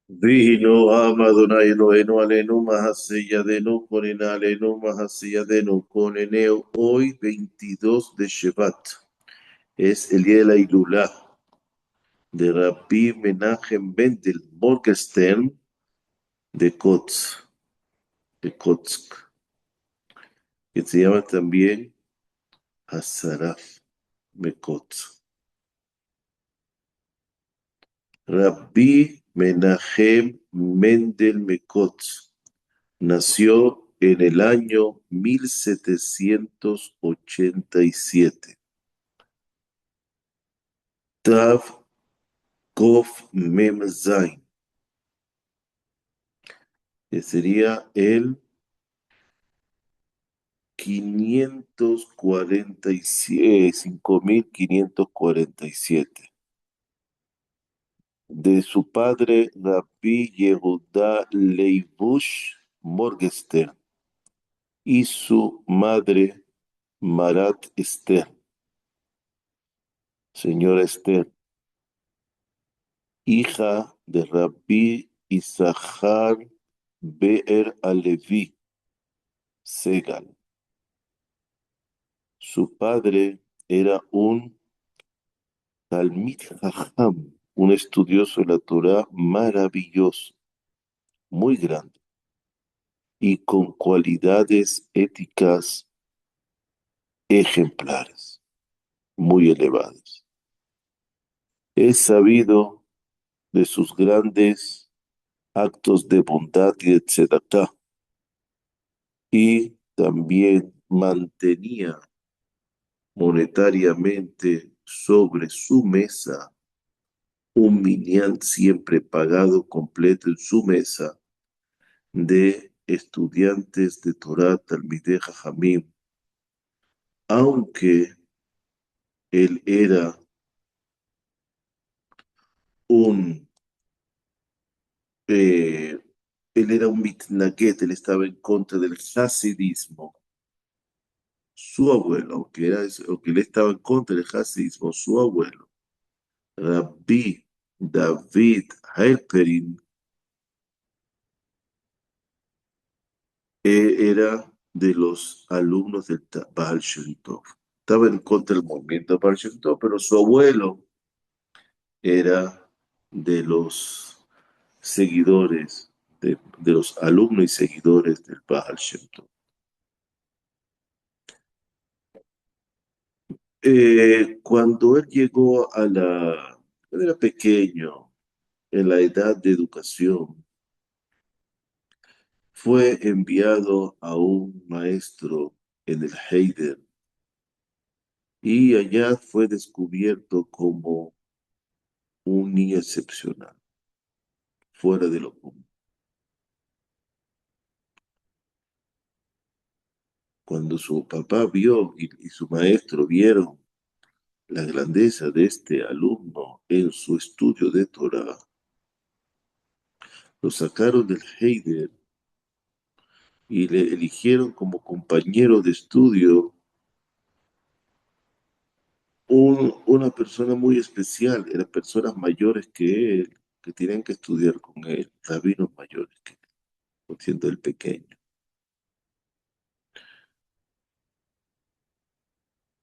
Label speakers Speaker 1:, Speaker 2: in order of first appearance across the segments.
Speaker 1: Vino Amadonai Eloheinu Alenu Mahaseyadenu Koninalenu Mahaseyadenu Koneneu. Hoy 22 de Shevat es el día de la Ilulá de Rabbi Menachem Mendel Morgenstern de Kotsk, que se llama también Hasaraf Mekotsk. Rabbi Menachem Mendel Mekotsk nació en el año 1787. Tav Kof Mem Zain, que sería el 5547. De su padre, Rabbi Yehuda Leibush Morgenstern, y su madre, Marat Esther, señora Esther, hija de Rabbi Isahar Be'er Alevi Segal. Su padre era un Talmid Jajam, un estudioso de la Torá maravilloso, muy grande y con cualidades éticas ejemplares, muy elevadas. Es sabido de sus grandes actos de bondad y de tzedakah, y también mantenía monetariamente sobre su mesa un minyan siempre pagado completo en su mesa de estudiantes de Torah, Talmidei Jajamim, aunque él era un eh, él era un mitnaget, él estaba en contra del hasidismo. Su abuelo, aunque él estaba en contra del hasidismo, su abuelo, Rabbi David Halperin, era de los alumnos del Baal Shem Tov. Estaba en contra del movimiento Baal Shem Tov, pero su abuelo era de los seguidores, de los alumnos y seguidores del Baal Shem Tov. Cuando él llegó él era pequeño, en la edad de educación, fue enviado a un maestro en el Heider, y allá fue descubierto como un niño excepcional, fuera de lo común. Cuando su papá vio y su maestro vieron la grandeza de este alumno en su estudio de Torah, lo sacaron del Heider y le eligieron como compañero de estudio una persona muy especial. Eran personas mayores que él, que tenían que estudiar con él, rabinos mayores que él, siendo el pequeño.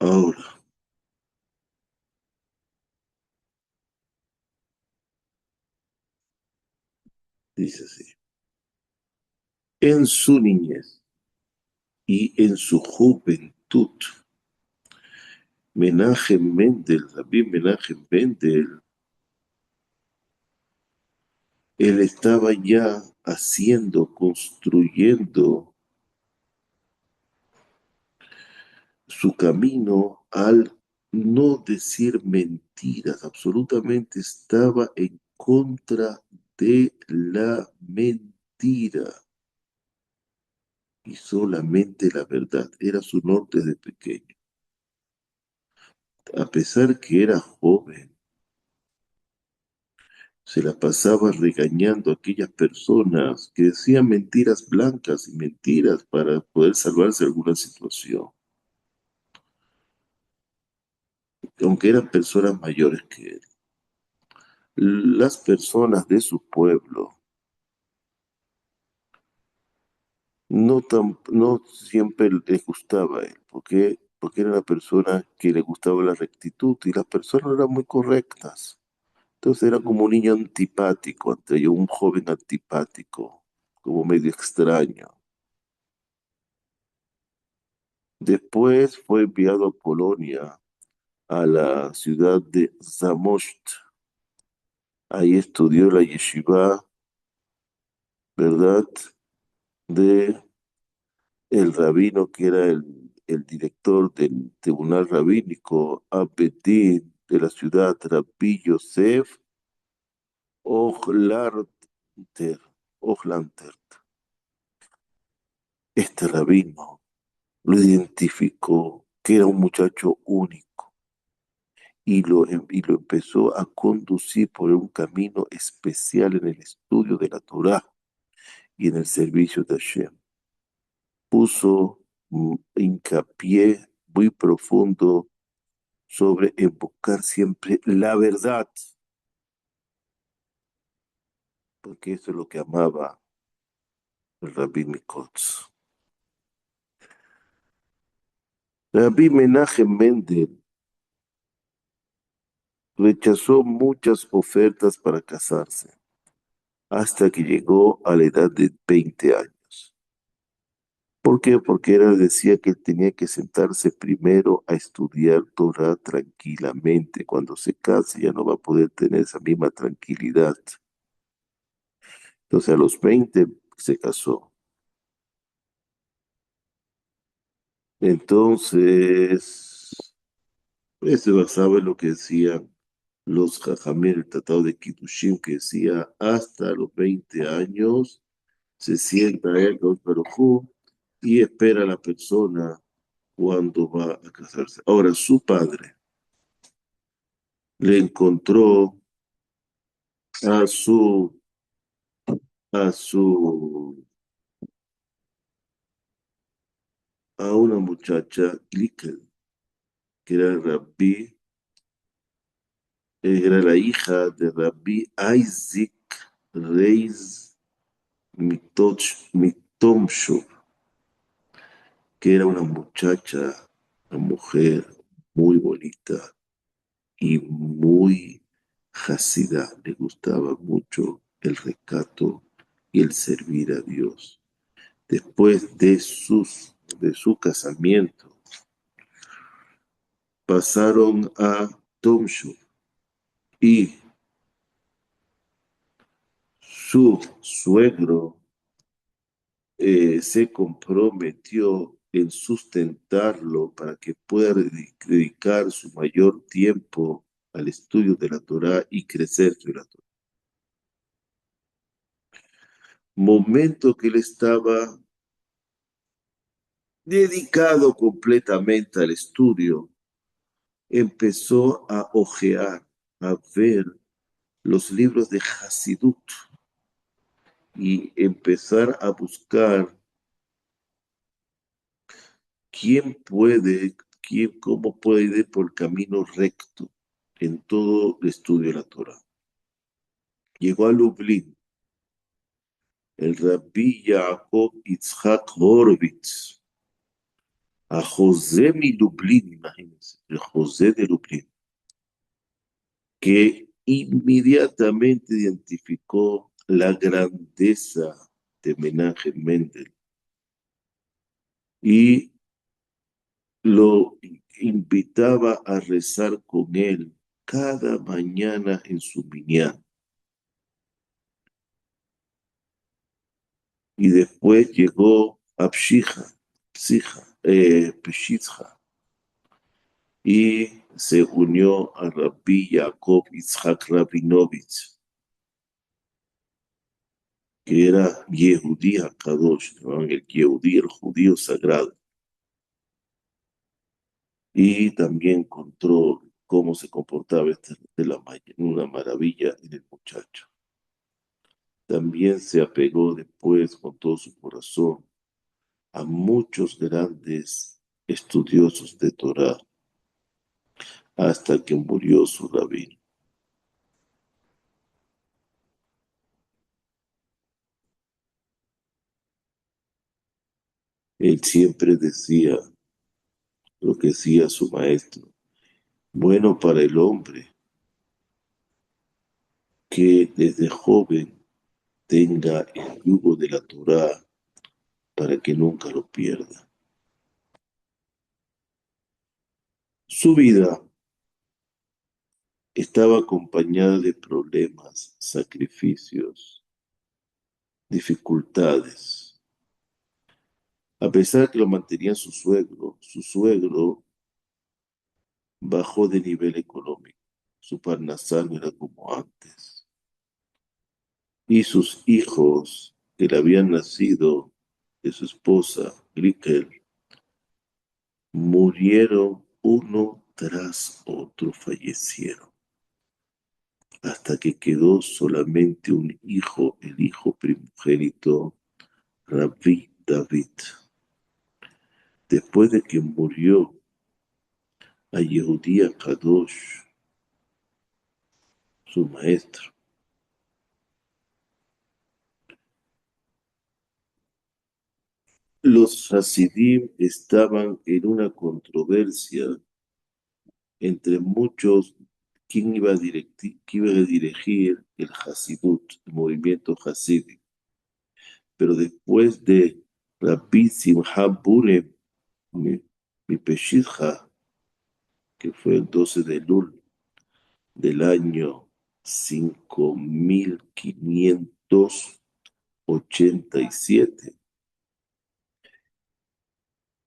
Speaker 1: Ahora, dice así, en su niñez y en su juventud, Menachem Mendel, Rabbi Menachem Mendel, él estaba ya haciendo, construyendo su camino al no decir mentiras. Absolutamente estaba en contra de la mentira y solamente la verdad. Era su norte de pequeño. A pesar que era joven, se la pasaba regañando a aquellas personas que decían mentiras blancas y mentiras para poder salvarse de alguna situación, aunque eran personas mayores que él. Las personas de su pueblo no siempre les gustaba a él, porque era una persona que le gustaba la rectitud y las personas no eran muy correctas. Entonces era como un niño antipático, ante yo, un joven antipático, como medio extraño. Después fue enviado a Polonia, a la ciudad de Zamość. Ahí estudió la yeshiva, ¿verdad? De el rabino que era el director del tribunal rabínico, Abedín, de la ciudad, Rabbi Yosef Ojlanter. Ojlanter. Este rabino lo identificó que era un muchacho único y lo empezó a conducir por un camino especial en el estudio de la Torá y en el servicio de Hashem. Puso hincapié muy profundo sobre buscar siempre la verdad, porque eso es lo que amaba el Rabbi Mikotz. Rabbi Menachem Mendel rechazó muchas ofertas para casarse hasta que llegó a la edad de 20 años. ¿Por qué? Porque él decía que él tenía que sentarse primero a estudiar Torah tranquilamente. Cuando se case ya no va a poder tener esa misma tranquilidad. Entonces a los 20 se casó. Entonces, se basaba en lo que decían los Jajamín, el Tratado de Kiddushin, que decía hasta los 20 años se sienta él, Kadosh Baruj Hu, y espera a la persona cuando va a casarse. Ahora, su padre le encontró a su, a su, a una muchacha, Likel, que era era la hija de Rabbi Isaac Reis Mitomshu, que era una muchacha, una mujer muy bonita y muy hasida. Le gustaba mucho el recato y el servir a Dios. Después de su casamiento, pasaron a Tomshu y su suegro se comprometió en sustentarlo para que pueda dedicar su mayor tiempo al estudio de la Torá y crecer en la Torá. Momento que él estaba dedicado completamente al estudio, empezó a ojear, a ver los libros de Hasidut y empezar a buscar quién puede, cómo puede ir por el camino recto en todo el estudio de la Torah. Llegó a Lublin, el Rabbi Jacob Yitzhak Horowitz, a José mi Lublin, imagínense, el José de Lublin, que inmediatamente identificó la grandeza de Menachem Mendel y lo invitaba a rezar con él cada mañana en su minyan. Y después llegó a Pshitja, y se unió a Rabbi Jacob Yitzhak Rabinovich, que era Yehudí Kadosh, el Yehudí, el judío sagrado. Y también encontró cómo se comportaba una maravilla en el muchacho. También se apegó después con todo su corazón a muchos grandes estudiosos de Torah hasta que murió su rabino. Él siempre decía lo que decía su maestro. Bueno para el hombre que desde joven tenga el yugo de la Torá para que nunca lo pierda. Su vida estaba acompañada de problemas, sacrificios, dificultades. A pesar que lo mantenía su suegro bajó de nivel económico. Su parnasal no era como antes. Y sus hijos, que le habían nacido de su esposa, Glicker, murieron uno tras otro, fallecieron, hasta que quedó solamente un hijo, el hijo primogénito, Rabbi David. Después de que murió a Yehudí Kadosh, su maestro, los Hasidim estaban en una controversia entre muchos quién iba a dirigir el Hasidut, el movimiento Hasidic. Pero después de Rabbi Simcha Bunim, mi Peshitja, que fue el 12 de Lul del año 5587,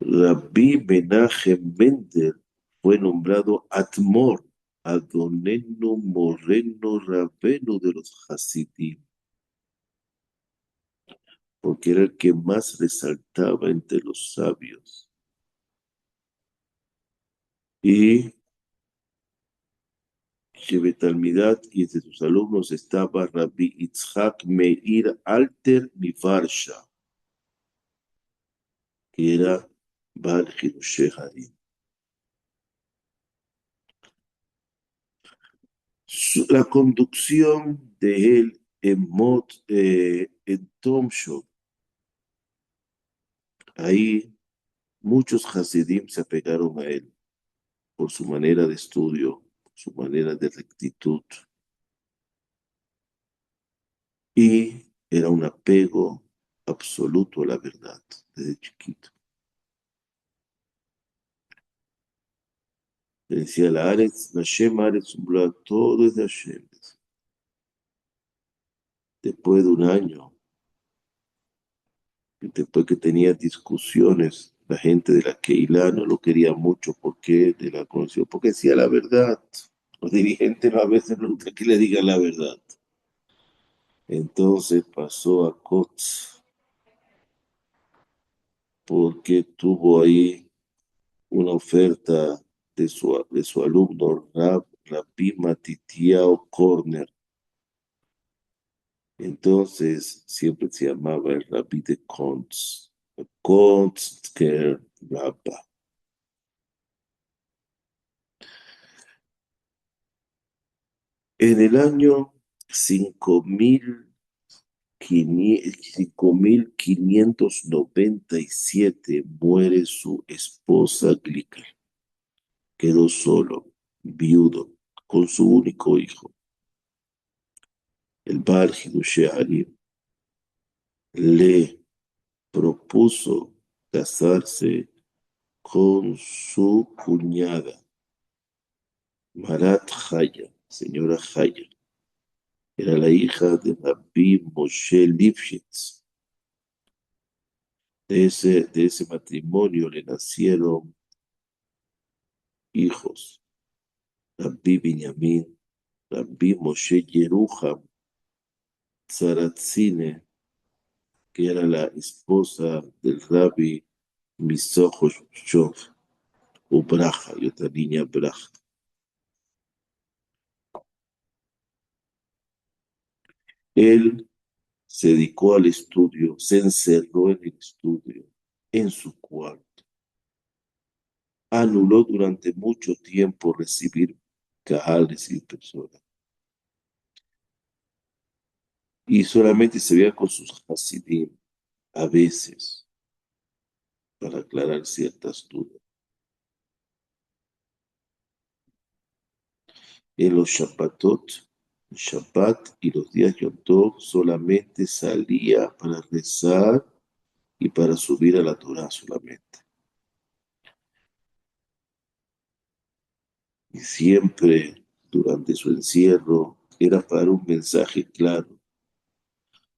Speaker 1: Rabbi Menachem Mendel fue nombrado Atmor, Adonenu Moreno Rabenu de los Hasidim, porque era el que más resaltaba entre los sabios. Y Shebetalmidat, y entre sus alumnos estaba Rabbi Itzhak Meir Alter Mivarsha, que era Baal Hidushei Harim. La conducción de él en Tom Show, ahí muchos Hasidim se apegaron a él por su manera de estudio, por su manera de rectitud, y era un apego absoluto a la verdad desde chiquito. Le decía la Aretz, Hashem Aretz Umbra, todo es de Hashem. Después de un año, después que tenía discusiones, la gente de la Keilah no lo quería mucho porque de la conoció, porque decía la verdad. Los dirigentes a veces no gusta que le digan la verdad. Entonces pasó a Kotz porque tuvo ahí una oferta de su alumno, Rabbi Matitiao Corner. Entonces siempre se llamaba el Rabbi de Kontz, Kontsker Rabba. En el año 5597 muere su esposa Glicker. Quedó solo, viudo, con su único hijo. El Baal Hidushei Harim le propuso casarse con su cuñada, Marat Haya, señora Haya. Era la hija de Rabbi Moshe Lifshitz. De ese matrimonio le nacieron hijos, Rabbi Binyamin, Rabbi Moshe Yeruham, Tzaratzine, que era la esposa del Rabbi Misochoshov, o Braja, y otra niña Braja. Él se dedicó al estudio, se encerró en el estudio, en su cuarto. Anuló durante mucho tiempo recibir personas. Y solamente se veía con sus hasidim, a veces. para aclarar ciertas dudas. En los Shabbat y los días Yom Tov solamente salía para rezar y para subir a la Torah solamente. Y siempre durante su encierro era para un mensaje claro.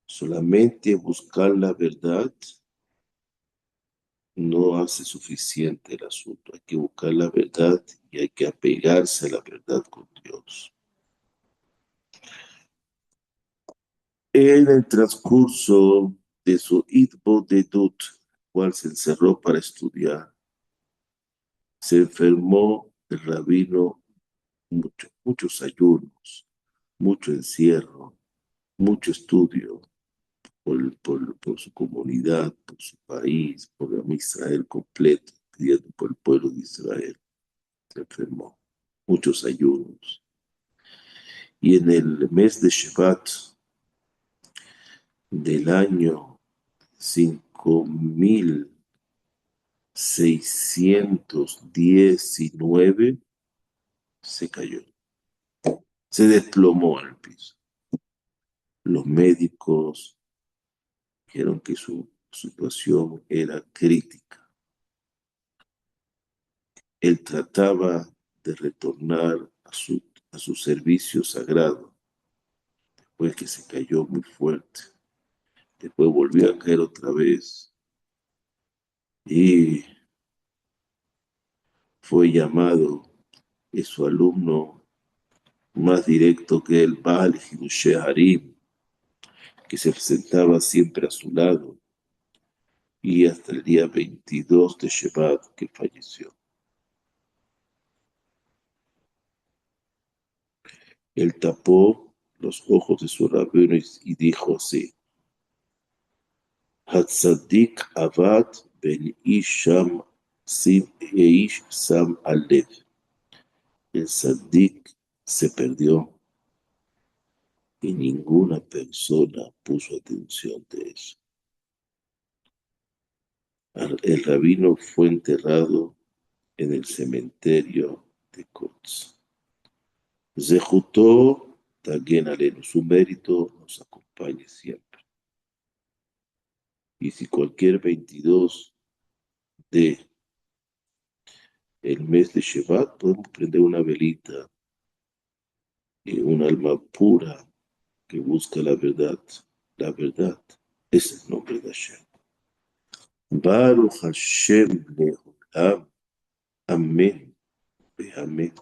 Speaker 1: Solamente buscar la verdad no hace suficiente el asunto. Hay que buscar la verdad y hay que apegarse a la verdad con Dios. En el transcurso de su Itbodedut, cual se encerró para estudiar, se enfermó el rabino muchos ayunos, mucho encierro, mucho estudio por su comunidad, por su país, por Israel completo, pidiendo por el pueblo de Israel. Se enfermó, muchos ayunos. Y en el mes de Shevat del año 5619 se cayó, se desplomó al piso. Los médicos dijeron que su situación era crítica. Él trataba de retornar a su servicio sagrado, después que se cayó muy fuerte. Después volvió a caer otra vez y fue llamado, es su alumno más directo que el Baal Hidushe Harim, que se sentaba siempre a su lado, y hasta el día 22 de Shevat que falleció. Él tapó los ojos de su rabino y dijo así: Hatzadik Avad ben Isham Ish Sam Alev. El Sadik se perdió y ninguna persona puso atención de eso. El rabino fue enterrado en el cementerio de Kotz. Zehutó Taguen Alenu, su mérito nos acompañe siempre. Y si cualquier 22 de el mes de Shevat podemos prender una velita y un alma pura que busca la verdad. La verdad es el nombre de Hashem. Baruch Hashem Leolam. Amén. Amén.